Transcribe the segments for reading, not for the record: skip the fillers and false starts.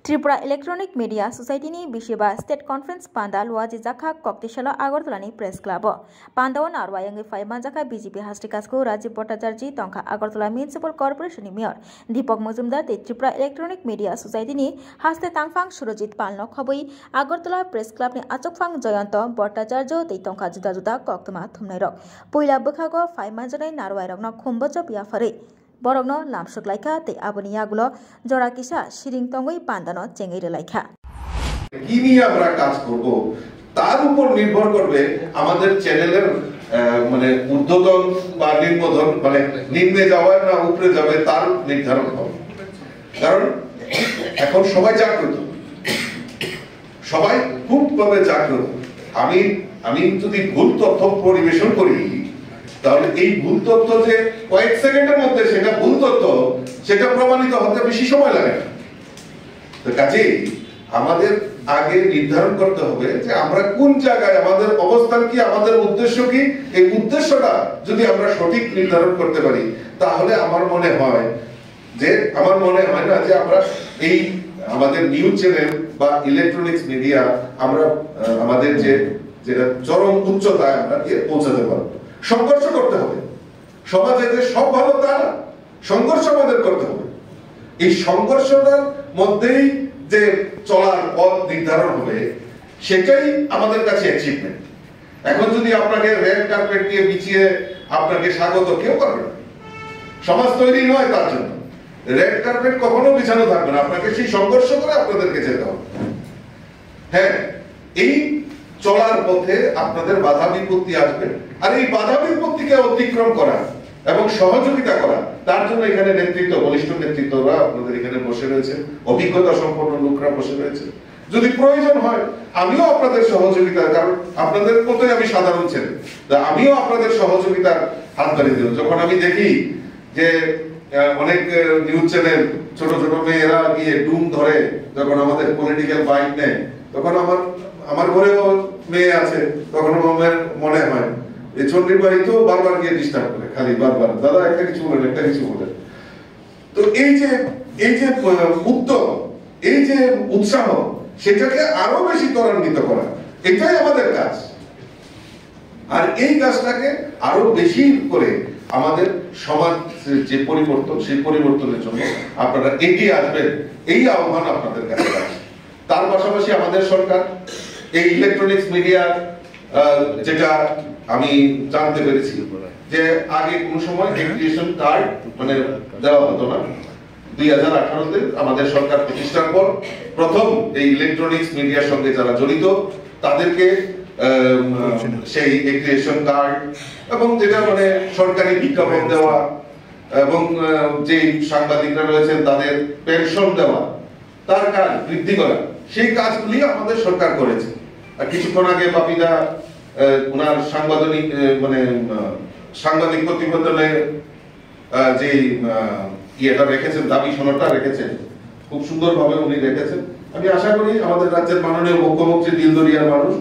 Tripura electronic media society बिशिबा state conference पांदा लुआजी जाखा कक्तिशाला आगरतलानी प्रेस क्लब पांदाओ नारवायंगे फाइमान जाखा बीजेपी हास्टिकासको राजीव भट्टाचार्य तंखा Agartala municipal corporation mayor Dipak Majumdar Tripura electronic media society हास्ते तांगफांग सुरजित पालनो खबै आगरतला प्रेस क्लब आचकफांग जयंत भट्टाचार्य तंखा जुदा जुदा कक्तमा थुमनायरक पहिला बोखागो फाइमान जनाय नारवायरकनो खुम्बजो बियाफारे बरगनो लामसुक लाइखा ते आबनि यागुलो जरा किसा शिरिं तंगै पांदानो चेंगैरे लाइखा কি নিয়ে আমরা কাজ করব তার উপর নির্ভর করবে আমাদের চ্যানেলের মানে উদ্বোধন বা নিম্নধন মানে নিম্নে যাওয়া না উপরে যাবে তার নির্ধারণ হবে কারণ এখন সবাই জাগ্রত সবাই খুব ভাবে জাগ্রত আমি যদি ভুল তথ্য পরিবেশন করি তাহলে এই ভুল তথ্য যে কয়েক সেকেন্ডের মধ্যে সেটা ভুল তথ্য সেটা প্রমাণিত হতে বেশি সময় লাগে না তো কাজেই আমাদের আগে নির্ধারণ করতে হবে যে আমরা কোন জায়গায় আমাদের অবস্থান কি আমাদের উদ্দেশ্য কি এই উদ্দেশ্যটা যদি আমরা সঠিক নির্ধারণ করতে পারি তাহলে আমার মনে হয় না যে আমরা এই আমাদের নিউজ চ্যানেল বা ইলেকট্রনিক্স মিডিয়া আমরা আমাদের যেটা চরম উচ্চতায় আমরা পৌঁছাতে পারবো সংঘর্ষ করতে হবে সমাজে যে সব ভালো তা না সংঘর্ষ আমাদের করতে হবে এই সংঘর্ষটার মধ্যেই যে চলার পথ নির্ধারণ হবে সেটাই আমাদের কাছে অ্যাচিভমেন্ট এখন যদি আপনাকে রেড কার্পেট দিয়ে বিছিয়ে আপনাকে স্বাগত কেউ করবে না সমাজ তৈরি নয় তার জন্য রেড কার্পেট কখনো বিছানো থাকবে না আপনাকে সেই সংঘর্ষ করে আপনাদেরকে যেতে হবে হ্যাঁ এই চলার পথে আপনাদের বাধা বিপত্তি আসবে আর এই বাধা বিপত্তিকে অতিক্রম করা এবং সহযোগিতা করা তার জন্য এখানে বলিষ্ঠ নেতৃত্বরা আপনাদের এখানে বসে রয়েছে অভিজ্ঞতা সম্পন্ন লোকরা বসে রয়েছে যদি প্রয়োজন হয় আমিও আপনাদের সহযোগিতা কারণ আপনাদের মতোই আমি সাধারণ ছেলে আমিও আপনাদের সহযোগিতার হাত বাড়িয়ে দেব যখন আমি দেখি যে অনেক নিউজ চ্যানেল ছোট ছোট মেয়েরা গিয়ে ডুম ধরে যখন আমাদের পলিটিক্যাল বাইক নেয় তখন আমার ঘরেও মেয়ে আছে তখন আমার মনে হয় এই চন্ডীর বাড়ি তো বারবার গিয়ে ডিস্টার্ব করে খালি বারবার দাদা একটা কিছু বলেন তো এই যে উদ্যোগ এই যে উৎসাহ সেটাকে আরো বেশি ত্বরান্বিত করা এটাই আমাদের কাজ আর এই কাজটাকে আরো বেশি করে আমাদের সমাজ যে পরিবর্তন সেই পরিবর্তনের জন্য আপনারা এগিয়ে আসবেন এই আহ্বান আপনাদের কাছে আছে তার পাশাপাশি আমাদের সরকার এই ইলেকট্রনিক্স মিডিয়া যেটা আমি জানতে পেরেছি যে আগে কোন সময় এক্রিয়েশন কার্ড মানে দেওয়া হতো না 2018 তে আমাদের সরকার প্রতিষ্ঠার পর প্রথম এই ইলেকট্রনিক্স মিডিয়ার সঙ্গে যারা জড়িত তাদেরকে সেই এক্রিয়েশন কার্ড এবং যেটা মানে সরকারি বিজ্ঞাপন দেওয়া এবং যে সাংবাদিকরা রয়েছেন তাদের পেনশন দেওয়া তার কাজ বৃদ্ধি করা সেই কাজগুলি আমাদের সরকার করেছে আর কিছুক্ষণ আগে বাপিদা ওনার সাংবাদিক প্রতিবেদনে যে ইয়েটা রেখেছেন দাবি সনদটা রেখেছেন খুব সুন্দরভাবে উনি রেখেছেন আমি আশা করি আমাদের রাজ্যের মাননীয় মুখ্যমন্ত্রী দিলদরিয়ার মানুষ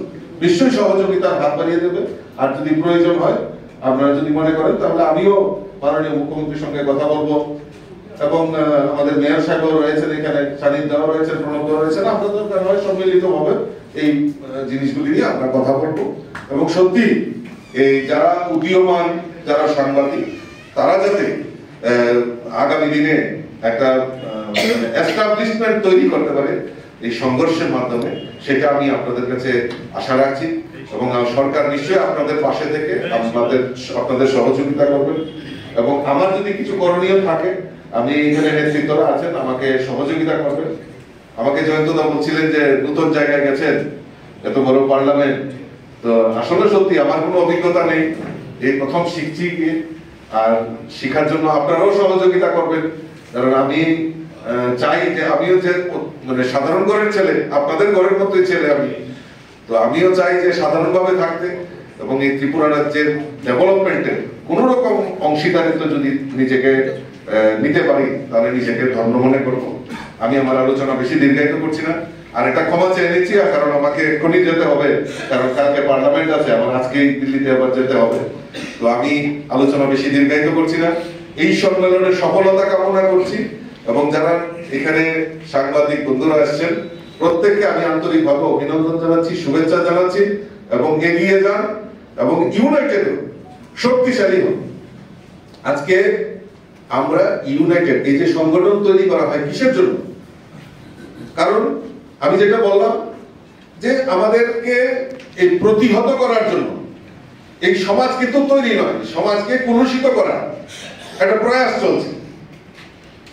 নিশ্চয়ই সহযোগিতার হাত বাড়িয়ে দেবে আর যদি প্রয়োজন হয় আপনারা যদি মনে করেন তাহলে আমিও মাননীয় মুখ্যমন্ত্রীর সঙ্গে কথা বলবো এবং আমাদের মেয়র সাহেব রয়েছেন এখানে স্বাধীন দেওয়া রয়েছেন প্রণব দেওয়া রয়েছেন আপনাদের সম্মিলিত ভাবে এই জিনিসগুলি নিয়ে আমরা কথা বলবো এবং সত্যি এই যারা উদীয়মান যারা সাংবাদিক তারা যাতে আগামী দিনে একটা এস্টাবলিশমেন্ট তৈরি করতে পারে এই সংঘর্ষের মাধ্যমে সেটা আমি আপনাদের কাছে আশা রাখছি এবং সরকার নিশ্চয়ই আপনাদের পাশে থেকে আপনাদের সহযোগিতা করবেন এবং আমার যদি কিছু করণীয় থাকে আমি এখানে নেতৃত্বরা আছেন আমাকে সহযোগিতা করবেন আমাকে জয়ন্তদা বলছিলেন যে নতুন জায়গায় গেছেন এত বড় পার্লামেন্ট তো আসলে সত্যি আমার কোনো অভিজ্ঞতা নেই এই প্রথম শিখছি গিয়ে আর শিখার জন্য আপনারাও সহযোগিতা করবেন কারণ আমি চাই যে আমিও যে মানে সাধারণ ঘরের ছেলে আপনাদের ঘরের মতোই ছেলে আমি তো আমিও চাই যে সাধারণভাবে থাকতে এবং এই ত্রিপুরা রাজ্যের ডেভেলপমেন্টে কোন রকম অংশীদারিত্ব যদি নিজেকে নিতে পারি তাহলে নিজেকে ধন্য মনে করবো আমি আমার আলোচনা বেশি দীর্ঘায়িত করছি না আর এটা ক্ষমা চেয়ে নিচ্ছি কারণ আমাকে এখনই যেতে হবে কারণ কালকে পার্লামেন্ট আছে আমার আজকেই দিল্লিতে আবার যেতে হবে তো আমি আলোচনা বেশি দীর্ঘায়িত করছি না এই সম্মেলনের সফলতা কামনা করছি এবং যারা এখানে সাংবাদিক বন্ধুরা আসছেন, প্রত্যেককে আমি আন্তরিকভাবে অভিনন্দন জানাচ্ছি, শুভেচ্ছা জানাচ্ছি এবং এগিয়ে যান এবং ইউনাইটেড শক্তিশালী হন। আজকে আমরা ইউনাইটেড, এই যে সংগঠন তৈরি করা হয় কিসের জন্য? কারণ আমি যেটা বললাম যে আমাদেরকে এই প্রতিহত করার জন্য। এই সমাজ কিন্তু তৈরি নয়, সমাজকে কলুষিত করা একটা প্রয়াস চলছে।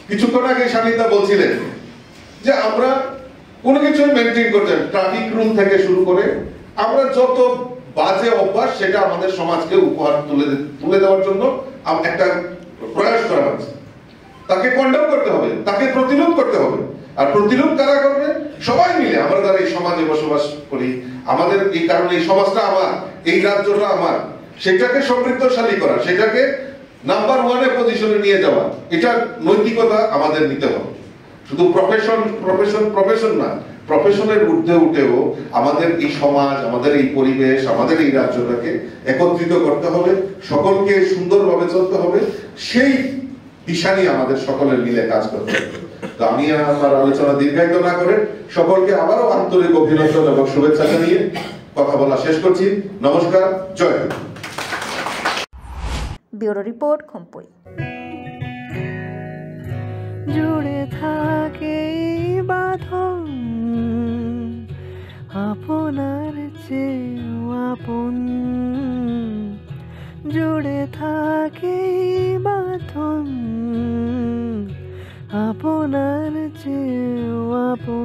কিছুক্ষণ আগে স্বামীদা বলছিলেন যে আমরা কোনো কিছু মেনটেন করতে, ট্রাফিক রুল থেকে শুরু করে আমরা যত বাজে অভ্যাস সেটা আমাদের সমাজকে উপহার তুলে দেওয়ার জন্য একটা প্রয়াস করা হচ্ছে। তাকে কন্ডেম করতে হবে, তাকে প্রতিরোধ করতে হবে। আর প্রতিরোধ কারা করবে? সবাই মিলে। আমরা যারা এই সমাজে বসবাস করি, আমাদের এই কারণে এই সমাজটা আমার, এই রাজ্যটা আমার, সেটাকে সমৃদ্ধশালী করা, সেটাকে নাম্বার 1 পজিশনে নিয়ে যাওয়া, এটা নৈতিকতা আমাদের নিতে হবে। শুধু প্রফেশন না, প্রফেশনের ঊর্ধ্বে উঠেও আমাদের এই সমাজ, আমাদের এই পরিবেশ, আমাদের এই রাজ্যটাকে একত্রিত করতে হবে, সকলকে সুন্দরভাবে চলতে হবে। সেই দিশা নিয়ে আমাদের সকলের মিলে কাজ করতে হবে। তো আমি আমার আলোচনা দীর্ঘায়িত না করে সকলকে আবারও আন্তরিক অভিনন্দন এবং শুভেচ্ছা জানিয়ে কথা বলা শেষ করছি। নমস্কার, জয় হিন্দ। ব্যুরো রিপোর্ট, খম্পই। জুড়ে থাকে বাঁধন আপনার চেয়েও আপন, জুড়ে থাকে বাঁধন আপনার চেয়েও আপন।